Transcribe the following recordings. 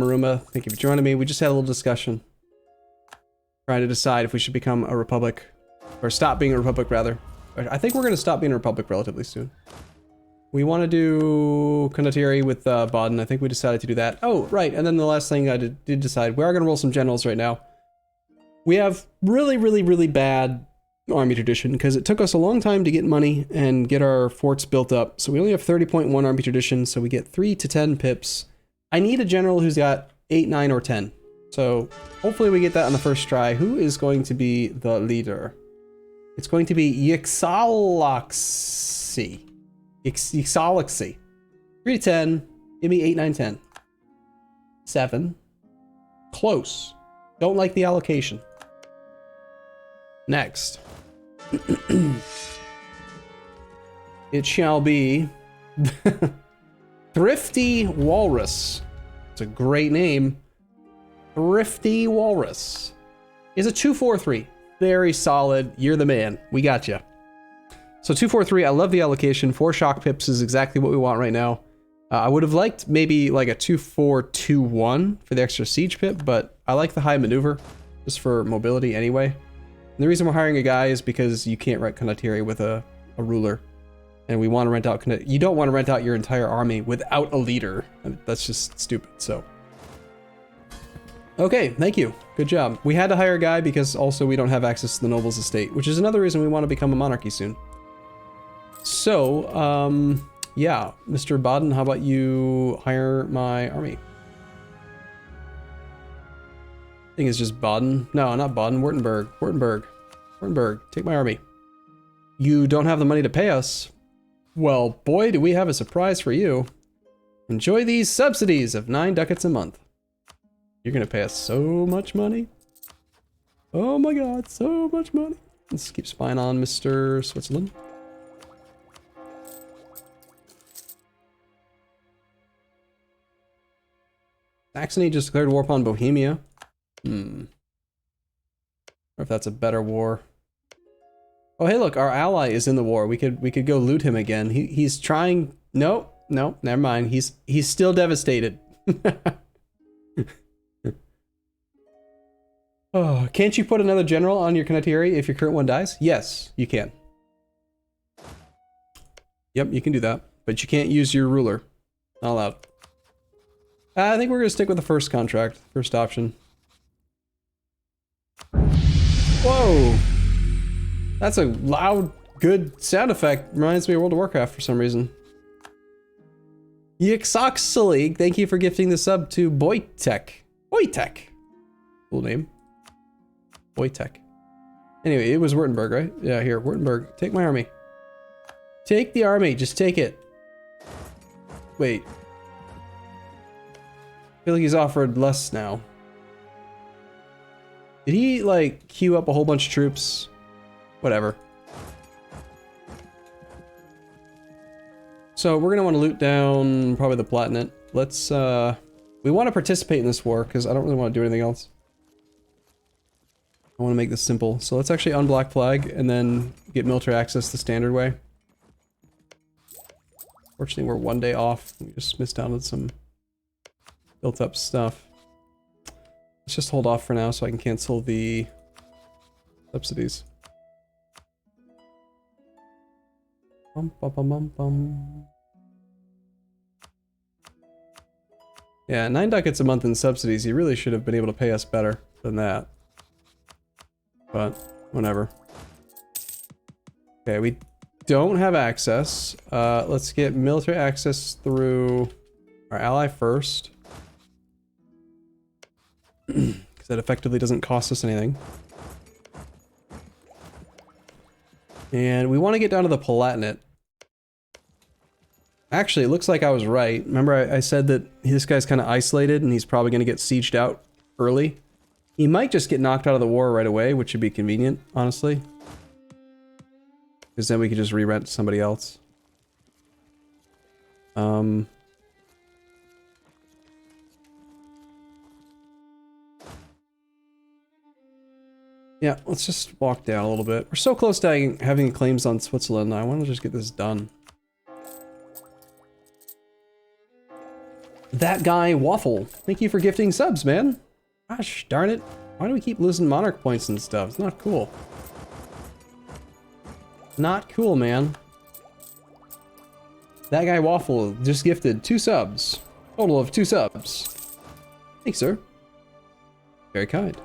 Arumba, thank you for joining me. We just had a little discussion. Trying to decide if we should become a republic. Or stop being a republic, rather. I think we're going to stop being a republic relatively soon. We want to do Condottieri with Baden. I think we decided to do that. Oh, right. And then the last thing I did decide, we are going to roll some generals right now. We have really bad army tradition because it took us a long time to get money and get our forts built up. So we only have 30.1 army tradition, so we get 3 to 10 pips. I need a general who's got 8, 9, or 10. So hopefully we get that on the first try. Who is going to be the leader? It's going to be Yxalaxi. 3 to 10. Give me 8, 9, 10. 7. Close. Don't like the allocation. Next. It shall be Thrifty Walrus. It's a great name. Thrifty Walrus is a 243. Very solid. You're the man. We got you. So 243. I love the allocation. 4 shock pips is exactly what we want right now. I would have liked maybe like a 2-4-2-1 for the extra siege pip, but I like the high maneuver just for mobility anyway. And the reason we're hiring a guy is because you can't rent Condottieri with a ruler. And we want to rent out, you don't want to rent out your entire army without a leader. That's just stupid, so. Okay, thank you. Good job. We had to hire a guy because also we don't have access to the noble's estate, which is another reason we want to become a monarchy soon. So, yeah, Mr. Baden, how about you hire my army? I think it's just Baden. No, not Baden, Württemberg. Württemberg, take my army. You don't have the money to pay us. Well, boy, do we have a surprise for you. Enjoy these subsidies of 9 ducats a month. You're gonna pay us so much money. Oh my god, so much money. Let's keep spying on Mr. Switzerland. Saxony just declared war upon Bohemia. Or if that's a better war. Oh hey look, our ally is in the war. We could go loot him again. He's trying. No, never mind. He's still devastated. Oh, can't you put another general on your Condottieri if your current one dies? Yes, you can. Yep, you can do that, but you can't use your ruler. Not allowed. I think we're gonna stick with the first contract, first option. Whoa! That's a loud, good sound effect. Reminds me of World of Warcraft for some reason. Yxoxily, thank you for gifting the sub to Boytek. Boytek! Cool name. Boytek. Anyway, it was Württemberg, right? Yeah, here, Württemberg. Take my army. Take the army, just take it. Wait. I feel like he's offered less now. Did he, like, queue up a whole bunch of troops? Whatever. So we're gonna want to loot down probably the Palatinate. Let's, we want to participate in this war, because I don't really want to do anything else. I want to make this simple. So let's actually unblock flag, and then get military access the standard way. Fortunately, we're 1 day off. We just missed out on some built up stuff. Let's just hold off for now so I can cancel the subsidies. Bum, bum, bum, bum, bum. Yeah, 9 ducats a month in subsidies. You really should have been able to pay us better than that. But whatever. Okay, we don't have access. Let's get military access through our ally first. Because that effectively doesn't cost us anything. And we want to get down to the Palatinate. Actually, it looks like I was right. Remember I said that this guy's kind of isolated and he's probably going to get sieged out early? He might just get knocked out of the war right away, which would be convenient, honestly. Because then we could just re-rent to somebody else. Yeah, let's just walk down a little bit. We're so close to having claims on Switzerland. I want to just get this done. That guy Waffle, thank you for gifting subs, man. Gosh darn it. Why do we keep losing monarch points and stuff? It's not cool. Not cool, man. That guy Waffle just gifted 2 subs. Total of 2 subs. Thanks, sir. Very kind.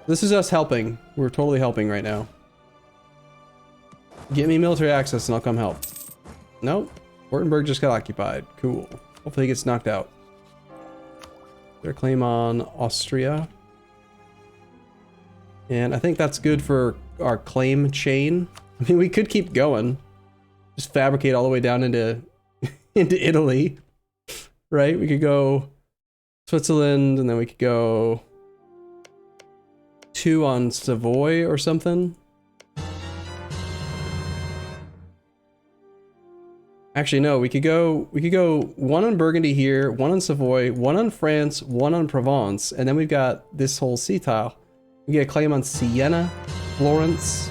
This is us helping. We're totally helping right now. Get me military access and I'll come help. Nope. Württemberg just got occupied. Cool. Hopefully he gets knocked out. Their claim on Austria. And I think that's good for our claim chain. I mean, we could keep going. Just fabricate all the way down into into Italy. Right? We could go Switzerland and then we could go 2 on Savoy or something. Actually, no, we could go 1 on Burgundy here, 1 on Savoy, 1 on France, 1 on Provence, and then we've got this whole sea tile. We get a claim on Siena, Florence.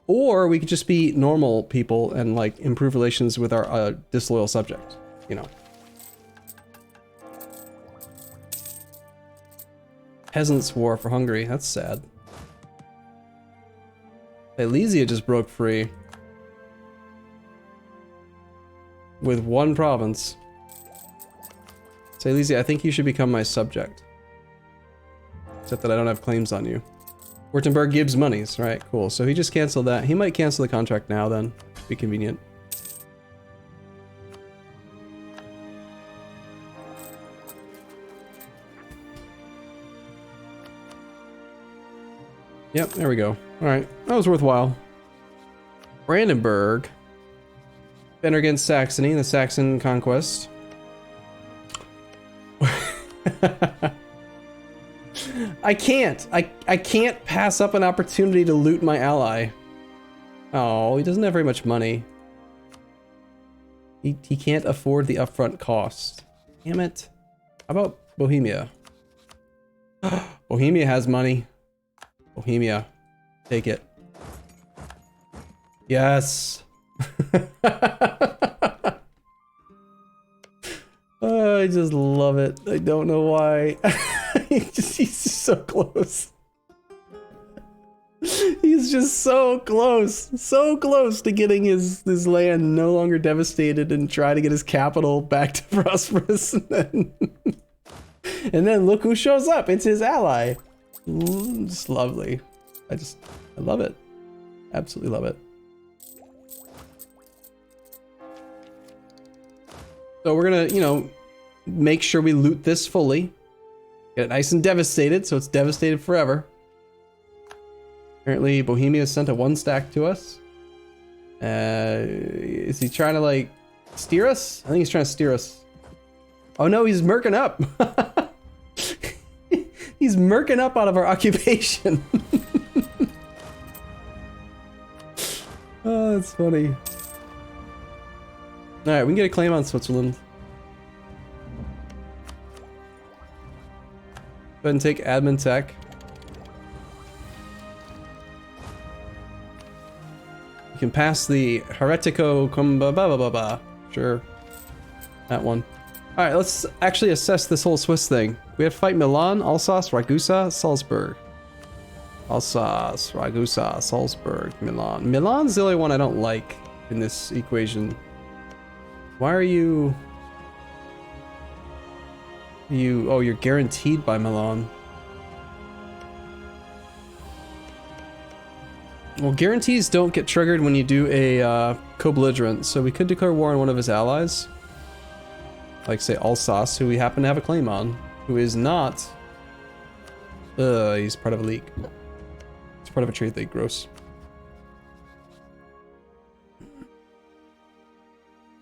Or we could just be normal people and like improve relations with our disloyal subject, you know. Peasants' war for Hungary, that's sad. Silesia just broke free. With 1 province. Silesia, I think you should become my subject. Except that I don't have claims on you. Württemberg gives monies, right? Cool. So he just canceled that. He might cancel the contract now then. Be convenient. Yep, there we go. Alright, that was worthwhile. Brandenburg. Banner against Saxony, the Saxon conquest. I can't pass up an opportunity to loot my ally. Oh, he doesn't have very much money. He can't afford the upfront cost. Damn it. How about Bohemia? Bohemia has money. Bohemia. Take it. Yes. Oh, I just love it. I don't know why. He's just so close. He's just so close to getting his land no longer devastated and try to get his capital back to prosperous. And then look who shows up. It's his ally. Just lovely. I love it. Absolutely love it. So we're gonna, you know, make sure we loot this fully. Get it nice and devastated, so it's devastated forever. Apparently Bohemia sent a 1 stack to us. Is he trying to like steer us? I think he's trying to steer us. Oh no, he's merking up. He's merking up out of our occupation. Oh, that's funny. Alright, we can get a claim on Switzerland. Go ahead and take admin tech. You can pass the Heretico Comba. Sure. That one. Alright, let's actually assess this whole Swiss thing. We have to fight Milan, Alsace, Ragusa, Salzburg. Alsace, Ragusa, Salzburg, Milan. Milan's the only one I don't like in this equation. Why are you... Oh, you're guaranteed by Milan. Well, guarantees don't get triggered when you do a co-belligerent, so we could declare war on one of his allies. Like, say, Alsace, who we happen to have a claim on, who is not... he's part of a league. He's part of a trade league, gross.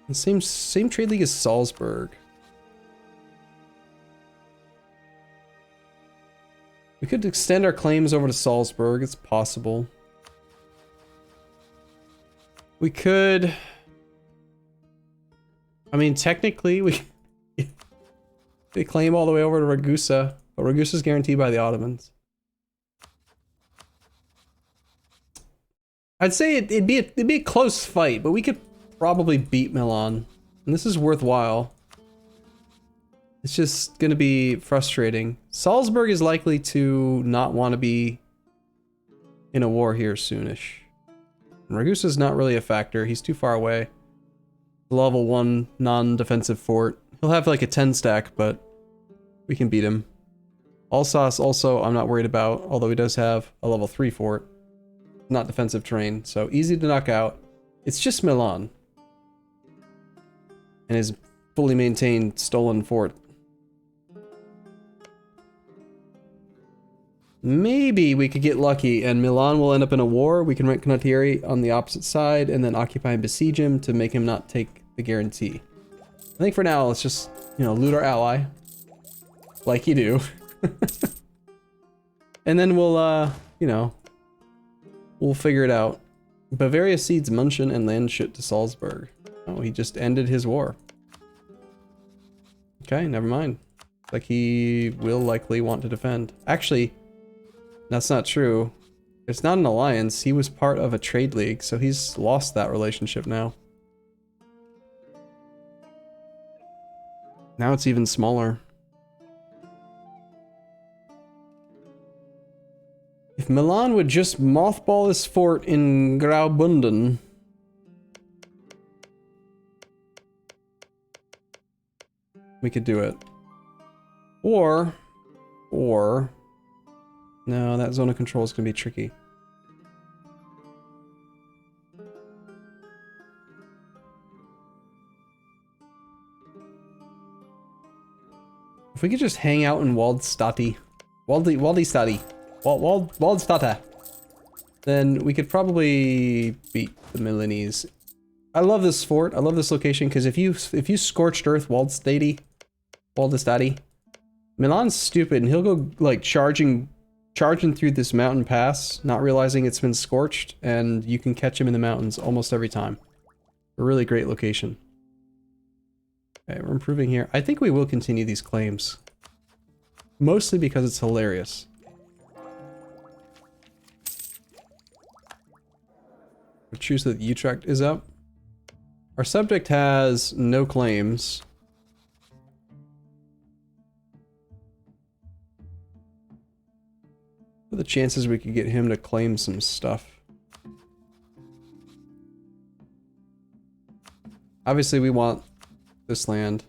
The same trade league as Salzburg. We could extend our claims over to Salzburg, it's possible. We could... I mean, technically, we claim all the way over to Ragusa, but Ragusa's guaranteed by the Ottomans. I'd say it'd be a close fight, but we could probably beat Milan. And this is worthwhile. It's just gonna be frustrating. Salzburg is likely to not want to be in a war here soonish. Ragusa's not really a factor. He's too far away. Level 1 non-defensive fort. He'll have like a 10 stack, but we can beat him. Alsace also I'm not worried about, although he does have a level 3 fort. Not defensive terrain, so easy to knock out. It's just Milan. And his fully maintained stolen fort. Maybe we could get lucky and Milan will end up in a war. We can rent Condottieri on the opposite side and then occupy and besiege him to make him not take the guarantee. I think for now, let's just, you know, loot our ally. Like you do. And then we'll, you know, we'll figure it out. Bavaria cedes München and Landshut to Salzburg. Oh, he just ended his war. Okay, never mind. Like he will likely want to defend. Actually, that's not true. It's not an alliance. He was part of a trade league, so he's lost that relationship now. Now it's even smaller. If Milan would just mothball his fort in Graubünden. We could do it. Or... No, that zone of control is going to be tricky. If we could just hang out in Waldstadt, then we could probably beat the Milanese. I love this fort. I love this location because if you scorched earth Waldstadt, Milan's stupid and he'll go like charging through this mountain pass, not realizing it's been scorched, and you can catch him in the mountains almost every time. A really great location. Okay, we're improving here. I think we will continue these claims. Mostly because it's hilarious. We'll choose that Utrecht is up. Our subject has no claims. What are the chances we could get him to claim some stuff? Obviously we want this land.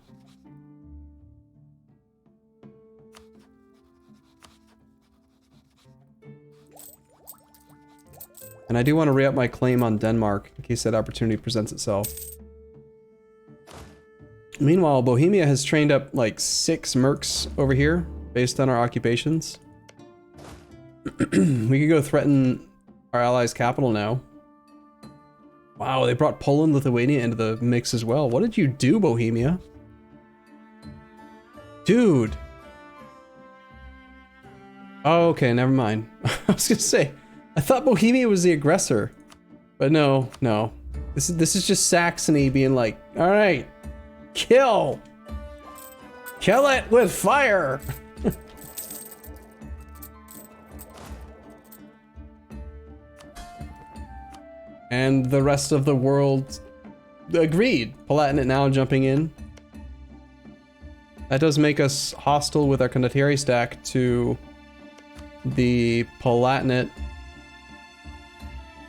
And I do want to re-up my claim on Denmark in case that opportunity presents itself. Meanwhile, Bohemia has trained up like 6 mercs over here based on our occupations. We could go threaten our allies' capital now. Wow, they brought Poland, Lithuania into the mix as well. What did you do, Bohemia? Dude. Oh, okay, never mind. I was gonna say, I thought Bohemia was the aggressor. But no, no. This is just Saxony being like, all right, kill. Kill it with fire. And the rest of the world agreed. Palatinate now jumping in. That does make us hostile with our Condottieri stack to the Palatinate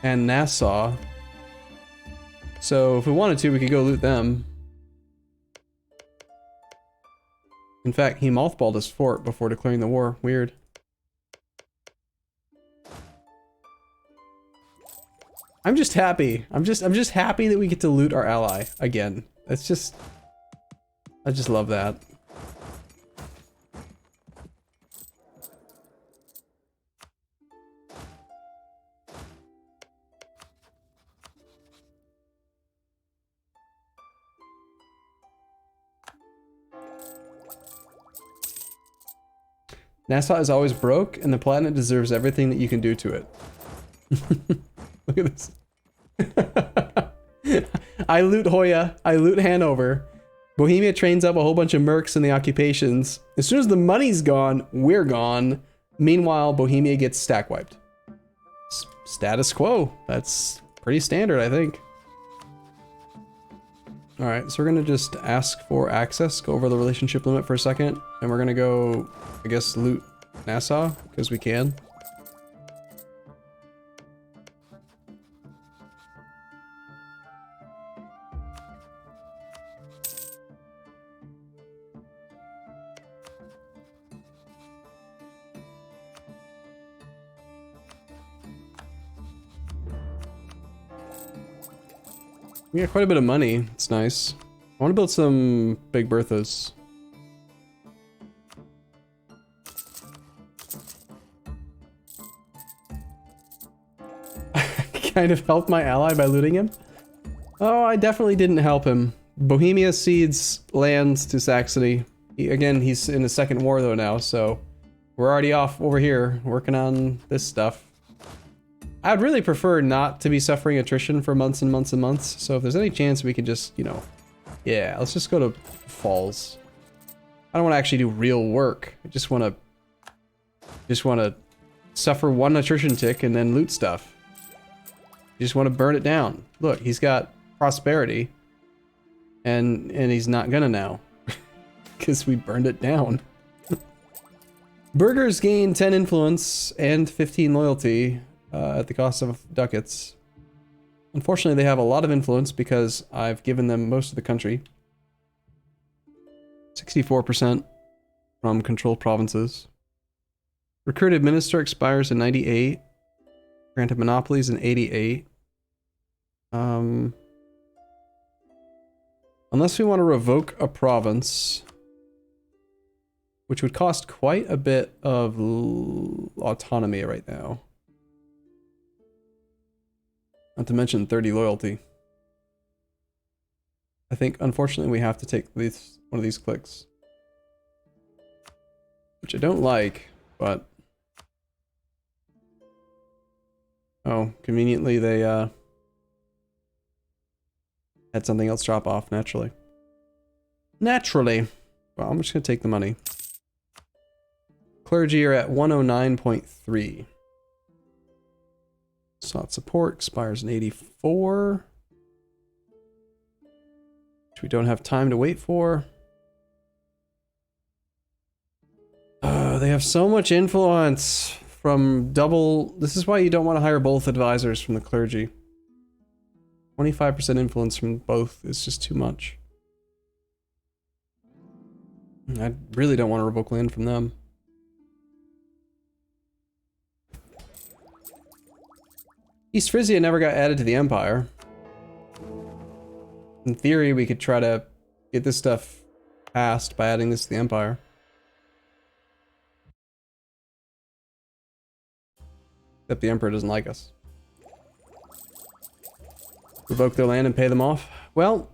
and Nassau. So if we wanted to, we could go loot them. In fact, he mothballed his fort before declaring the war. Weird. I'm just happy. I'm just happy that we get to loot our ally again. It's just, I just love that. Nassau is always broke, and the Palatinate deserves everything that you can do to it. Look at this. I loot Hoya, I loot Hanover. Bohemia trains up a whole bunch of mercs in the occupations. As soon as the money's gone, we're gone. Meanwhile, Bohemia gets stack wiped. Status quo. That's pretty standard, I think. Alright, so we're gonna just ask for access, go over the relationship limit for a second, and we're gonna go, I guess, loot Nassau, because we can. We got quite a bit of money. It's nice. I want to build some Big Berthas. Kind of helped my ally by looting him. Oh, I definitely didn't help him. Bohemia cedes lands to Saxony. Again, he's in the second war though now, so we're already off over here working on this stuff. I'd really prefer not to be suffering attrition for months and months and months. So if there's any chance we can just, you know, yeah, let's just go to Falls. I don't want to actually do real work. I just want to suffer one attrition tick and then loot stuff. You just want to burn it down. Look, he's got prosperity, and he's not gonna now because we burned it down. Burghers gain 10 influence and 15 loyalty. At the cost of ducats. Unfortunately, they have a lot of influence because I've given them most of the country. 64% from controlled provinces. Recruited minister expires in 98. Granted monopolies in 88. Unless we want to revoke a province, which would cost quite a bit of autonomy right now. Not to mention 30 loyalty. I think, unfortunately, we have to take one of these clicks. Which I don't like, but... Oh, conveniently they, had something else drop off, naturally. Naturally! Well, I'm just gonna take the money. Clergy are at 109.3. Sought support expires in 84. Which we don't have time to wait for. They have so much influence from double... This is why you don't want to hire both advisors from the clergy. 25% influence from both is just too much. I really don't want to revoke land from them. East Frisia never got added to the Empire. In theory, we could try to get this stuff passed by adding this to the Empire. Except the Emperor doesn't like us. Revoke their land and pay them off? Well,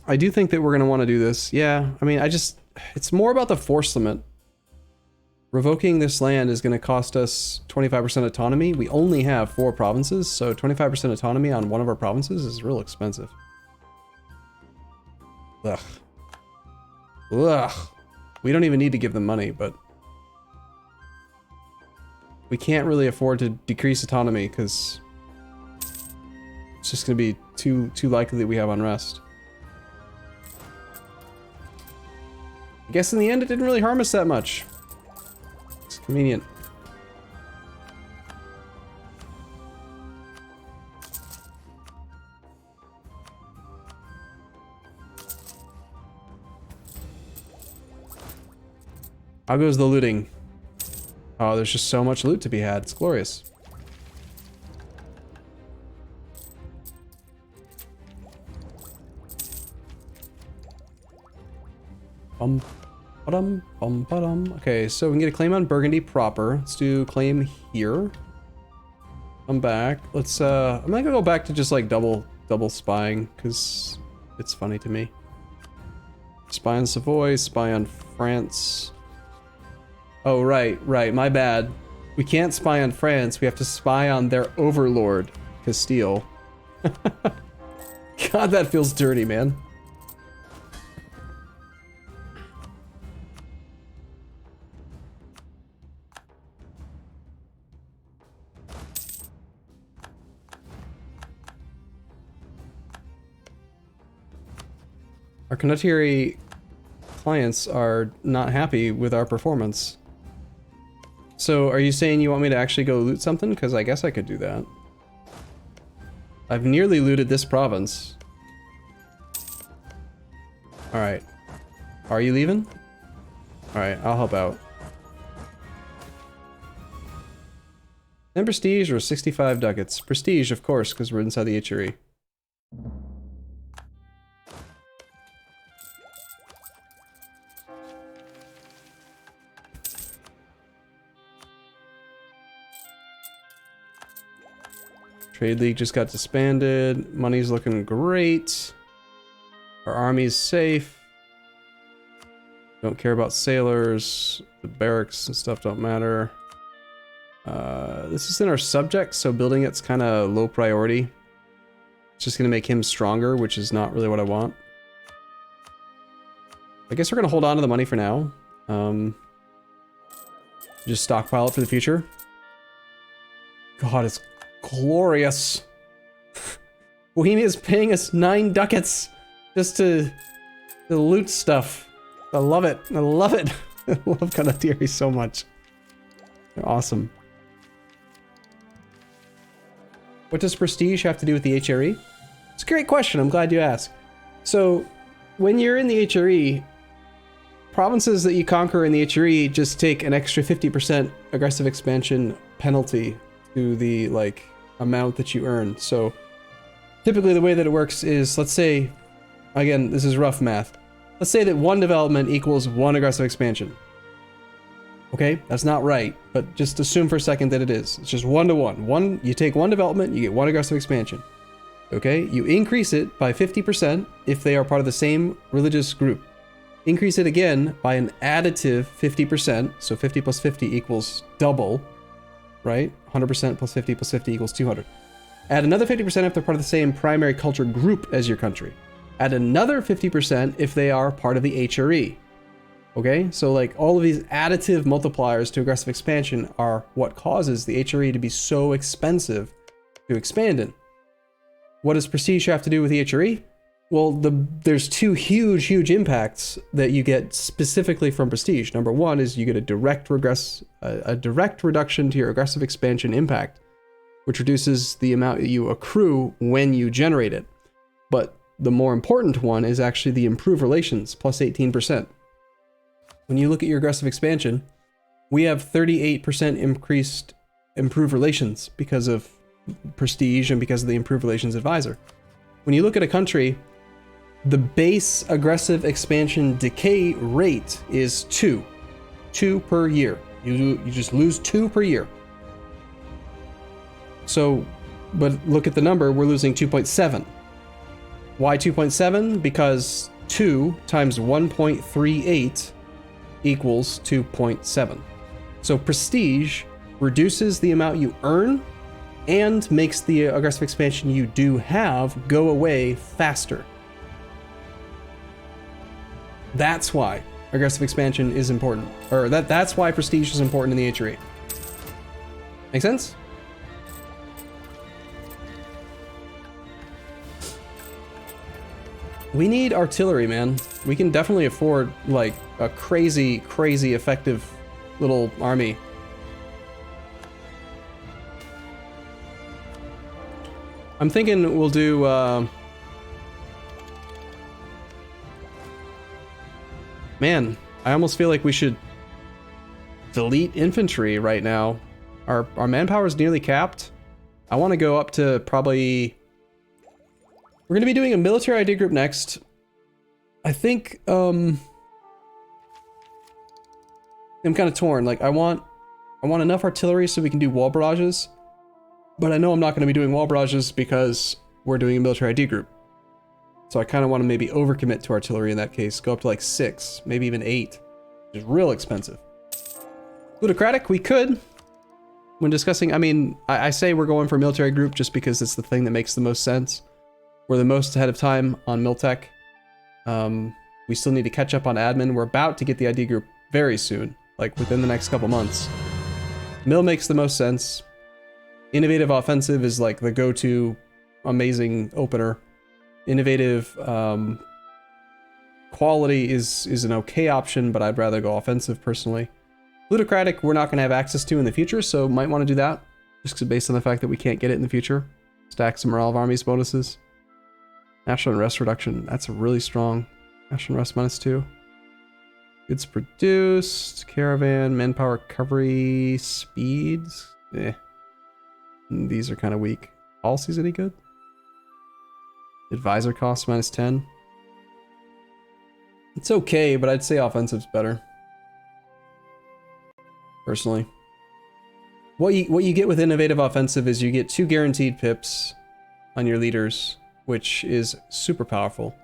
I do think that we're going to want to do this. Yeah, I mean, it's more about the force limit. Revoking this land is going to cost us 25% autonomy. We only have 4 provinces, so 25% autonomy on one of our provinces is real expensive. Ugh. Ugh. We don't even need to give them money, but... we can't really afford to decrease autonomy, because... it's just going to be too likely that we have unrest. I guess in the end it didn't really harm us that much. It's convenient. How goes the looting? Oh, there's just so much loot to be had. It's glorious. Okay, so we can get a claim on Burgundy proper. Let's do claim here. Come back. Let's I'm gonna go back to just like double spying because it's funny to me. Spy on Savoy, spy on France. Oh, right, my bad. We can't spy on France, we have to spy on their overlord, Castile. God, that feels dirty, man. Our condottieri clients are not happy with our performance. So are you saying you want me to actually go loot something? Because I guess I could do that. I've nearly looted this province. Alright. Are you leaving? Alright, I'll help out. 10 prestige or 65 ducats? Prestige, of course, because we're inside the HRE. Trade League just got disbanded. Money's looking great. Our army's safe. Don't care about sailors. The barracks and stuff don't matter. This is in our subject, so building it's kind of low priority. It's just going to make him stronger, which is not really what I want. I guess we're going to hold on to the money for now. Just stockpile it for the future. God, it's glorious. Bohemia's paying us 9 ducats just to loot stuff. I love it. I love it. I love condottieri so much. They're awesome. What does prestige have to do with the HRE? It's a great question. I'm glad you asked. So, when you're in the HRE, provinces that you conquer in the HRE just take an extra 50% aggressive expansion penalty to the, like, amount that you earn. So, typically the way that it works is, let's say, again, this is rough math. Let's say that 1 development equals 1 aggressive expansion. Okay, that's not right, but just assume for a second that it is. It's just 1 to 1. You take 1 development, you get 1 aggressive expansion. Okay, you increase it by 50% if they are part of the same religious group. Increase it again by an additive 50%, so 50 plus 50 equals double, right? 100% plus 50 plus 50 equals 200. Add another 50% if they're part of the same primary culture group as your country. Add another 50% if they are part of the HRE. Okay, so like all of these additive multipliers to aggressive expansion are what causes the HRE to be so expensive to expand in. What does prestige have to do with the HRE? Well, there's 2 huge impacts that you get specifically from prestige. Number 1 is you get a direct reduction to your aggressive expansion impact, which reduces the amount that you accrue when you generate it. But the more important one is actually the improved relations, plus 18%. When you look at your aggressive expansion, we have 38% increased improved relations because of prestige and because of the improved relations advisor. When you look at a country, the base aggressive expansion decay rate is 2 per year. You just lose 2 per year. So, but look at the number, we're losing 2.7. Why 2.7? Because 2 times 1.38 equals 2.7. So prestige reduces the amount you earn and makes the aggressive expansion you do have go away faster. That's why aggressive expansion is important. Or that's why prestige is important in the HRE. Make sense? We need artillery, man. We can definitely afford, like, a crazy effective little army. I'm thinking we'll do, man, I almost feel like we should delete infantry right now. Our manpower is nearly capped. I want to go up to probably... We're going to be doing a military ID group next. I think, I'm kind of torn. Like, I want enough artillery so we can do wall barrages. But I know I'm not going to be doing wall barrages because we're doing a military ID group. So I kind of want to maybe overcommit to artillery in that case. Go up to like 6, maybe even 8. Which is real expensive. Plutocratic, we could. When discussing, I mean, I say we're going for a military group just because it's the thing that makes the most sense. We're the most ahead of time on Miltech. We still need to catch up on admin. We're about to get the ID group very soon, like within the next couple months. Mill makes the most sense. Innovative offensive is like the go-to amazing opener. Innovative quality is an okay option, but I'd rather go offensive personally. Plutocratic, we're not going to have access to in the future, so might want to do that, just based on the fact that we can't get it in the future. Stack some morale of armies bonuses. National unrest reduction, that's really strong. National unrest -2. Goods produced, caravan, manpower recovery, speeds. These are kind of weak. Policies any good? Advisor costs -10. It's okay, but I'd say offensive's better. Personally. What you get with innovative offensive is you get 2 guaranteed pips on your leaders, which is super powerful.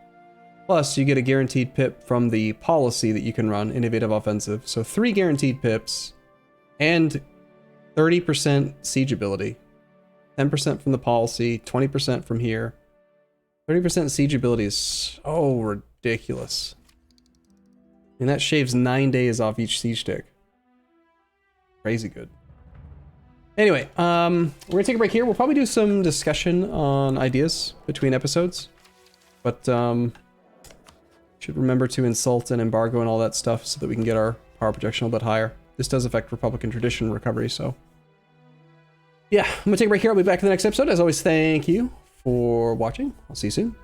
Plus, you get a guaranteed pip from the policy that you can run, innovative offensive. So 3 guaranteed pips and 30% siege ability. 10% from the policy, 20% from here. 30% siege ability is so ridiculous. And that shaves 9 days off each siege tick. Crazy good. Anyway, we're gonna take a break here. We'll probably do some discussion on ideas between episodes. But, should remember to insult and embargo and all that stuff so that we can get our power projection a little bit higher. This does affect Republican tradition recovery, so. Yeah, I'm gonna take a break here. I'll be back in the next episode. As always, thank you for watching. I'll see you soon.